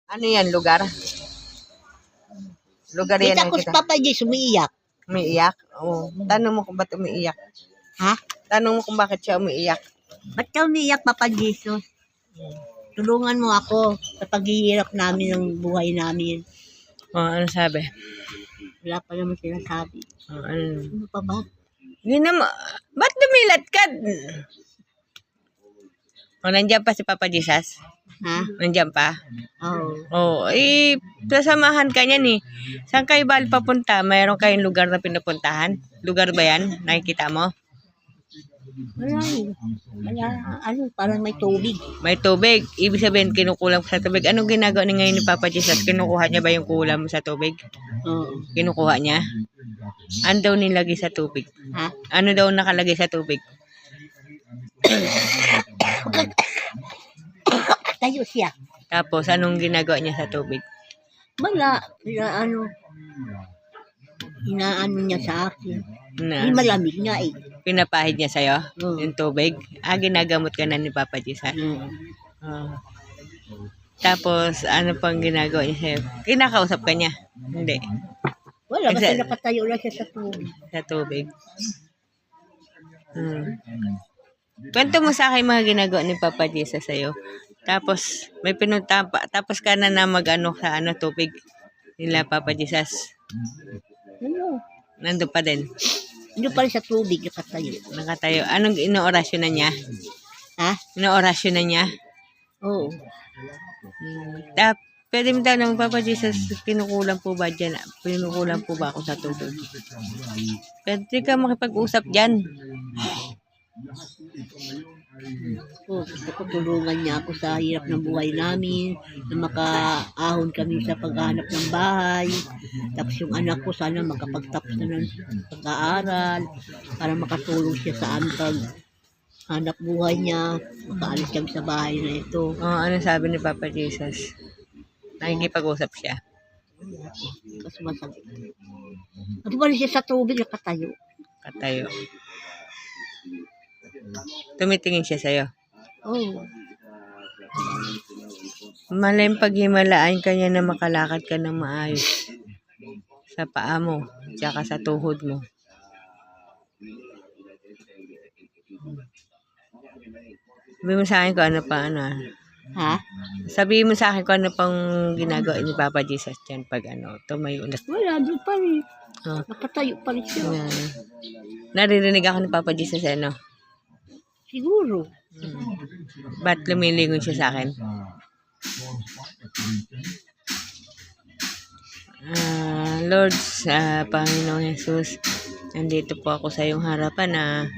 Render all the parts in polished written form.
Ano yan, lugar? Lugar yan ang Kita ko si kita. Papa Jess umiiyak. Umiiyak? Oo. Tanong mo kung ba't umiiyak. Ha? Tanong mo kung bakit siya umiiyak. Ba't ka umiiyak, Papa Jesus? Tulungan mo ako sa paghihirap namin ng buhay namin. Ano sabi? Wala pa naman sinasabi. Ano? Ano pa ba? Hindi naman. Ba't dumilat ka? Nandiyan pa si Papa Jesus? Ha? Nandiyan pa? Oo. Sasamahan ka niyan eh. Saan kayo bali papunta? Mayroon kayong lugar na pinupuntahan? Lugar ba yan? Nakikita mo? Wala eh. Parang may tubig. May tubig. Ibig sabihin, kinukulam sa tubig. Anong ginagawa ni ngayon ni Papa Jesus? Kinukuha niya ba yung kulam sa tubig? Oo. Kinukuha niya? Ano daw nilagay sa tubig? Ha? Ano daw nakalagay sa tubig? Tayo siya. Tapos, anong ginagawa niya sa tubig? Wala. Inaano niya sa akin. Na, Malamig nga eh. pinapahid niya sa'yo? Oo. Yung tubig? Ginagamot ka na ni Papa Jesus? Tapos, ano pang ginagawa niya sa'yo? Kinakausap ka niya? Hindi. Wala, basta nakatayo lang siya sa tubig. Sa tubig. Kwento mo sa akin mga ginagawa ni Papa Jesus sa'yo. Tapos, may pinunta pa. Tapos ka na mag-ano sa tubig nila Papa Jesus. Ano? Nandun pa din. Hindi pa rin sa tubig nakatayo. Nakatayo. Anong inoorasyon na niya? Ha? Inoorasyon na niya? Oo. Pwede mo tanong, Papa Jesus, kinukulang po ba dyan? Kinukulang po ba ako sa tubig? Pwede ka makipag-usap dyan. Gusto ko tulungan niya ako sa hirap ng buhay namin, na makaahon kami sa paghahanap ng bahay. Tapos yung anak ko sana makapagtapos na ng pag-aaral para makatulong siya sa aming paghanap buhay niya. Makaalis kami sa bahay na ito. Ano sabi ni Papa Jesus? Nakikipag-usap siya. Kasi masakit. At ba rin siya sa tubig nakatayo? Katayo. Tumitingin siya sa'yo. Oo. Malayang paghimalaan ka niya na makalakad ka ng maayos sa paa mo, tsaka sa tuhod mo. Sabihin mo sa akin kung ano pa, Ha? Sabihin mo sa akin kung ano pang ginagawa ni Papa Jesus dyan pag tumayo ulit. Wala, doon pa rin. Oh. Nakatayo pa rin siya. Naririnig ako ni Papa Jesus, Siguro. Ba't lumilingon siya sa akin? Lord, Panginoong Jesus, nandito po ako sa iyong harapan na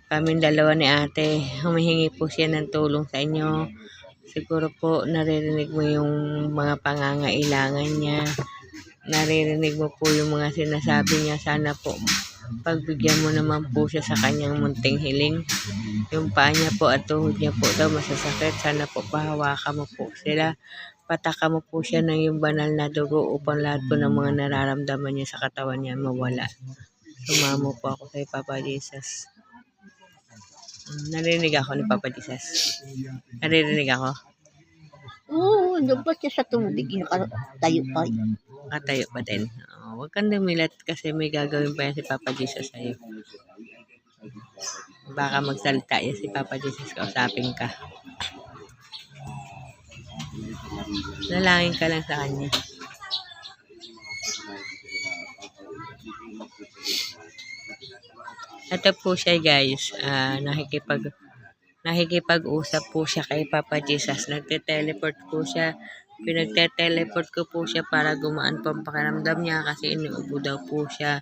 kaming dalawa ni ate. Humihingi po siya ng tulong sa inyo. Siguro po naririnig mo yung mga pangangailangan niya. Naririnig mo po yung mga sinasabi niya. Sana po pagbigyan mo naman po siya sa kanyang munting hiling. Yung paa niya po at tuhod niya po daw masasakit. Sana po pahawakan mo po sila. Pataka mo po siya ng yung banal na dugo upang lahat po ng mga nararamdaman niya sa katawan niya mawala. Sumamo po ako kay Papa Jesus. Narinig ako ni Papa Jesus. Naririnig ako. Oo, doon pa siya sa tubig. Nakatayo pa rin. Katayo pa din. Huwag kang dumilat kasi may gagawin pa yan si Papa Jesus sa'yo. Baka magsalita yan si Papa Jesus, kausapin ka. Nalangin ka lang sa kanya. Ito po siya guys, nakikipag-usap po siya kay Papa Jesus. Nagte-teleport po siya. Pinagte-teleport ko po siya para gumaan po ang pakiramdam niya kasi inuubo daw po siya.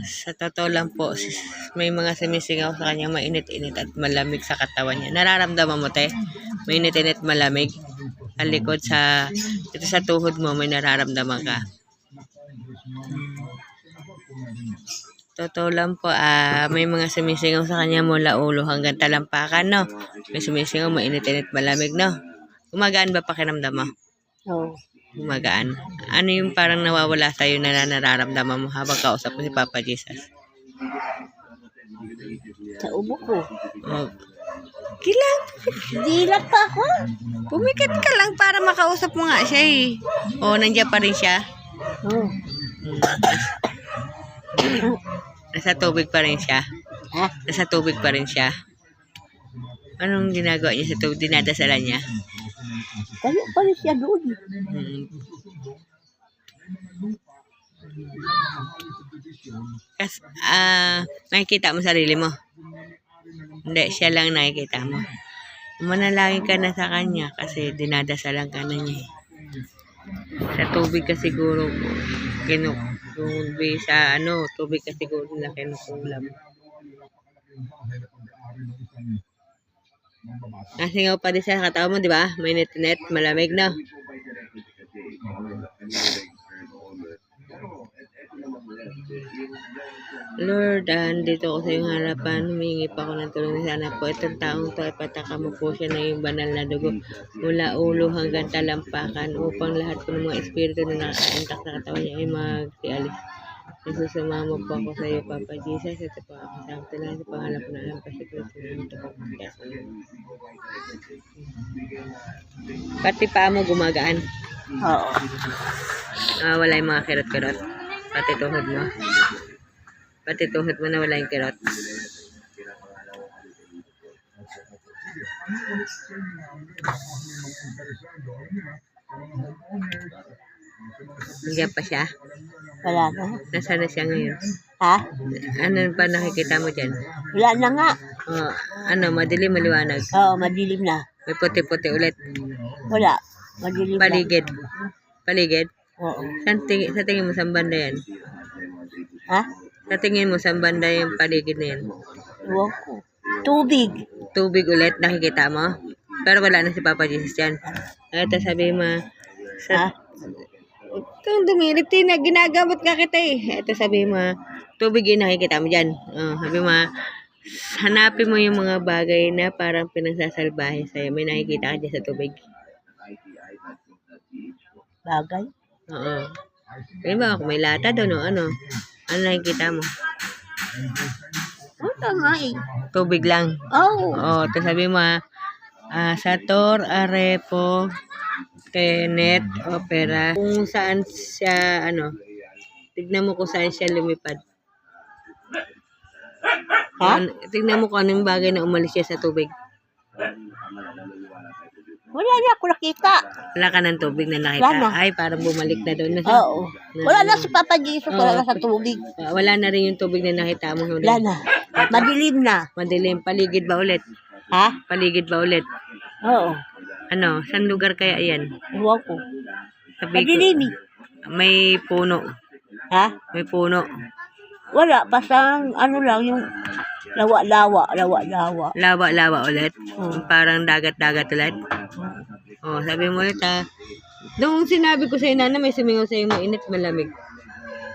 Sa totoo lang po, may mga sumisigaw sa kanya mainit-init at malamig sa katawan niya. Nararamdaman mo, te? Mainit-init, malamig. Sa likod, dito sa tuhod mo, may nararamdaman ka. Totoo lang po, may mga sumisigaw sa kanya mula ulo hanggang talampakan, no? May sumisigaw, mainit-init, malamig, no? Gumagaan ba pakiramdam mo? Oo. Gumagaan. Ano yung parang nawawala sa'yo na nararamdaman mo habang kausap mo si Papa Jesus? Sa ubo ko. Kilang. Dilat pa ako. Pumikit ka lang para makausap mo nga siya eh. O, nandiyan pa rin siya. Oh. Nasa tubig pa rin siya. Ha? Nasa tubig pa rin siya. Anong ginagawa niya sa tubig? Dinadasalan niya? Kaya pa rin siya doon. Hmm. Kas, nakikita mo sarili mo? Hindi, siya lang nakikita mo. Manalangin ka na sa kanya kasi dinadasalan ka na niya. Sa tubig ka siguro kung sa tubig ka siguro na kinukulam. Nasingaw pa din sa katawan mo, di ba? May net, malamig na. Lord, andito ako sa iyong harapan, humingi pa ako ng tulong. Sana po itong taong to ay pataka mo po siya ng iyong banal na dugo mula ulo hanggang talampakan upang lahat po ng mga espiritu na nakaintak sa katawan niya ay magsialis. Nasusumamo po ako sa iyo, Papa Jesus. Ito po ako sa lang sa pangalan po na alam pa sa Kristo na ito po sa iyo. Pati pa mo gumagaan. Oo. Wala yung mga kirot-kirot. Pati tuhod mo. Pati tuhod mo na wala yung kirot. Nandiyan pa siya? Wala na. Nasaan na siya ngayon? Ha? Ano pa nakikita mo dyan? Wala na nga. Madilim, maliwanag. Oo, madilim na. May puti-puti ulit. Wala. Madilim na. Paligid. Paligid? Oo. Sa tingin mo, saan banda yan? Ha? Sa tingin mo, saan banda yung paligid na yan? Ewan ko. Tubig. Tubig ulit, nakikita mo? Pero wala na si Papa Jesus dyan. Ito sabi mo, Ha? Kung dumilip, ginagamot ka kita eh. Ito sabi mo, tubig yung nakikita mo dyan. Sabi mo, hanapin mo yung mga bagay na parang pinagsasalbahe sa'yo. May nakikita ka dyan sa tubig. Bagay. Oo. Sabi mo, kung may lata doon, ano nakikita mo? Wala nga eh. Tubig lang. Oo. Oo, ito sabi mo, Sator, Arepo, Tenet, Opera. Kung saan siya, tignan mo kung saan siya lumipad. Ha? Tignan mo kung anong bagay na umalis siya sa tubig. Wala na ako nakita. Wala ka ng tubig na nakita. Wala na. Ay, parang bumalik na doon. Oo. Wala na si Papa Jesus. Wala na sa tubig. Wala na rin yung tubig na nakita mo. Wala na. Madilim na. Madilim. Paligid ba ulit? Ha? Paligid ba ulit? Oo. Saan lugar kaya yan? Ewan ko. Sabi ko, Madilim eh. may puno. Ha? May puno. Wala. Basta lang yung lawa-lawa. Lawa ulit. Parang dagat-dagat ulit. Sabi mo ulit nung sinabi ko sa'yo na may sumingaw sa'yo mainit, malamig.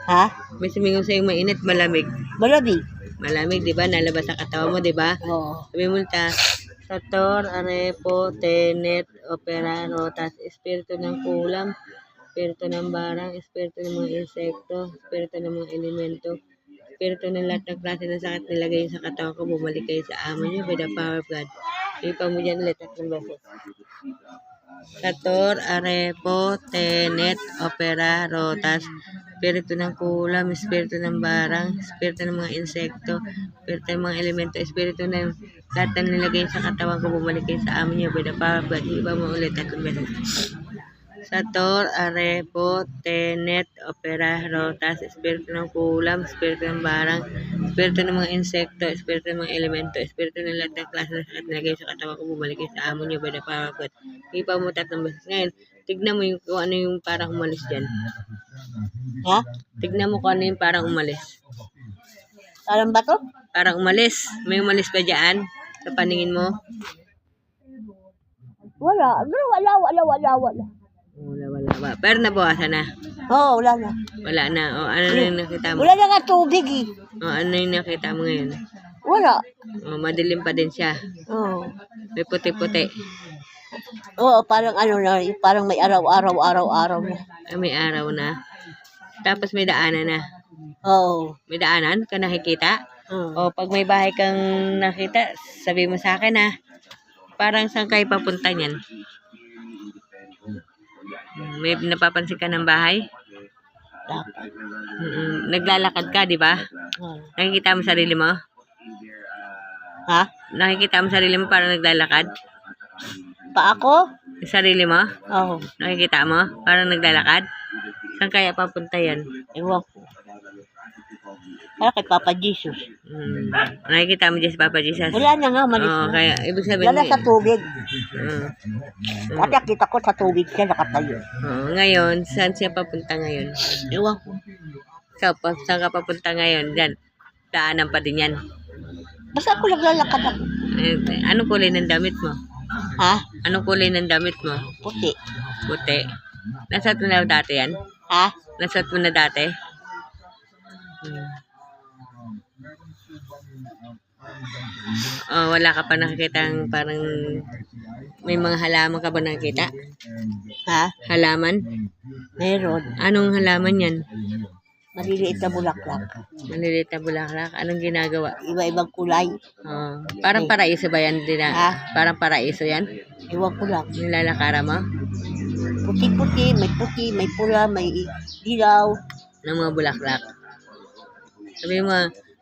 Ha? May sumingaw sa'yo mainit, malamig. Malamig. Malamig, di ba? Nalabas sa katawan mo, di ba? Oo. Sabi mo Sator, Arepo, Tenet, Opera, Rotas, Espiritu ng Kulam, Espiritu ng Barang, Espiritu ng mga insekto, Espiritu ng mga elemento, Espiritu ng lahat ng klase ng sakit nilagay sa katawan ko, bumalik kayo sa amo nyo by the power of God. Ipa mo dyan ulit 3 beses. Sator, Arepo, Tenet, Opera, Rotas, Espiritu ng Kulam, Espiritu ng Barang, Espiritu ng mga insekto, Espiritu ng mga elemento, Espiritu ng lahat ng nilagay sa katawan ko, bumalik kayo sa amin niyo by the power of God. Iba mo ulit 3 beses. Sator, Arepo, Tenet, Opera, Rotas, Espiritu ng Kulam, Espiritu ng Barang, Espiritu ng mga insekto, Espiritu ng mga elemento, Espiritu ng lahat ng klase ng sakit nilagay sa katawan ko, bumalik kayo sa amo niyo by the power of God. Iba mo 3 beses. Ngayon, tignan mo kung ano yung parang umalis dyan. Ha? Tignan mo kung ano yung parang umalis. Parang bato? Parang umalis. May umalis pa dyan sa paningin mo? Wala. Wala. Wala. Pero nabawasan na. Oo, wala na. Wala na. Ano na yung nakita mo? Wala na nga tubig eh. Ano yung nakita mo ngayon? Wala. Madilim pa din siya. Oo. May puti-puti. Oo, parang parang may araw na. May araw na. Tapos may daanan na. Oo. May daanan ka nakikita? Oo. Pag may bahay kang nakita, sabi mo sa akin Parang saan kayo papunta niyan? May napapansin ka ng bahay? Dapat. Naglalakad ka, di ba? Oh. Nakikita mo sarili mo? Ha? Nakikita mo sarili mo parang naglalakad? Pa ako? Yung sarili mo? Oo. Nakikita mo? Parang naglalakad? Saan kaya papunta yan? Ewan ko. Para kay Papa Jesus. Nakikita mo dyan si Papa Jesus? Wala na nga, malis Oo, na. kaya ibig sabihin Wala sa tubig. Oo. Kasi kita ko sa tubig siya nakatayo. Oo, ngayon, saan siya papunta ngayon? Ewan ko. Saan ka papunta ngayon? Diyan. Daanan pa din yan. Basta ako naglalakad ako. Anong kulay ng damit mo? Ha? Anong kulay ng damit mo? Puti. Puti. Nasat mo na dati yan? Ha? Nasat mo na dati? Oh, wala ka pa nakikitang parang may mga halaman ka ba nakikita? Ha? Halaman? Meron. Anong halaman yan? Maliliit na bulaklak. Maliliit na bulaklak. Anong ginagawa? Iba-ibang kulay. Oh, parang paraiso ba yan? Parang paraiso yan? Ewan ko lang. Nilalakara mo? Puti, may pula, may dilaw. Ng mga bulaklak. Sabi mo,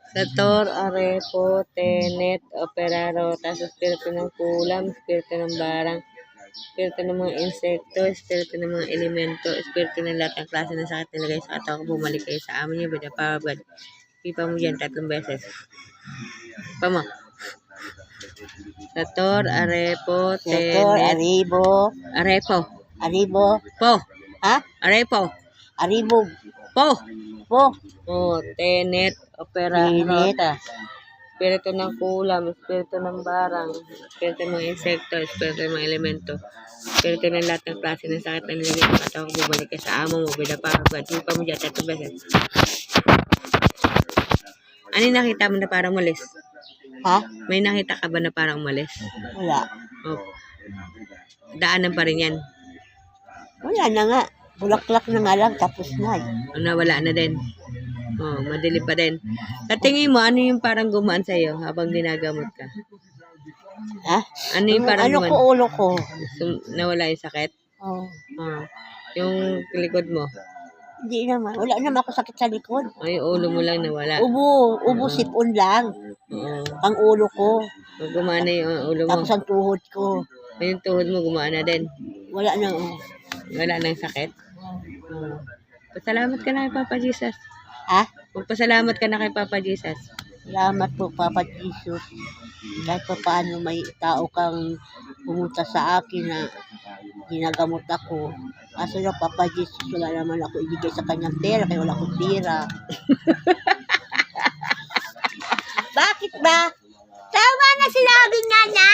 Sator, Arepo, Tenet, Operaro, tapos espiritu ng kulam, espiritu ng barang, espiritu ng mga insekto, espiritu ng mga elemento, espiritu ng lahat ng klase ng sakit nilagay sa katawan ko, bumalik kayo sa amin niyo, bada pa, God. Ipa mo dyan 3 beses. Ipa mo. Sator, Arepo, Setor, Tenet, Arepo, Aribo. Po, Ha? Arepo, Aribo. Po, Po. Oh, Tenet, Opera, Tenet. Rota. Espiritu ng kulam, espiritu ng barang, espiritu ng mga insekto, espiritu ng mga elemento, espiritu ng lahat ng klase ng sakit na nilagay sa katawan ko, bumalik ka sa amo mo, binapagod. Hipa mo dyan 3 beses. Ano yung nakita mo na parang umalis? Ha? May nakita ka ba na parang umalis? Wala. Oh. Daanan pa rin yan. Wala na nga. Bulaklak na nga lang, tapos na. Nawala na din. Oh, madili pa din. Sa tingin mo, ano yung parang gumaan sa'yo habang ginagamot ka? Ha? Ano yung parang Ano gumaan? ko, ulo ko. Nawala yung sakit? Oh. Oh. Yung likod mo? Hindi naman. Wala naman ako sakit sa likod. O yung ulo mo lang nawala? Ubo sipon lang. Oo. Ang ulo ko. Gumana yung ulo mo? Tapos ang tuhod ko. Yung tuhod mo gumana din? Wala na. Oh. Wala nang sakit? Oo. Pasalamat ka na kay Papa Jesus. Ha? Magpasalamat ka na kay Papa Jesus. Salamat po, Papa Jesus. Kahit pa paano may tao kang pumunta sa akin na ginagamot ako. Kaso na Papa Jesus, wala naman ako ibigay sa kanyang pera, kaya wala akong pera. Bakit ba? Tama na sinabi niya na.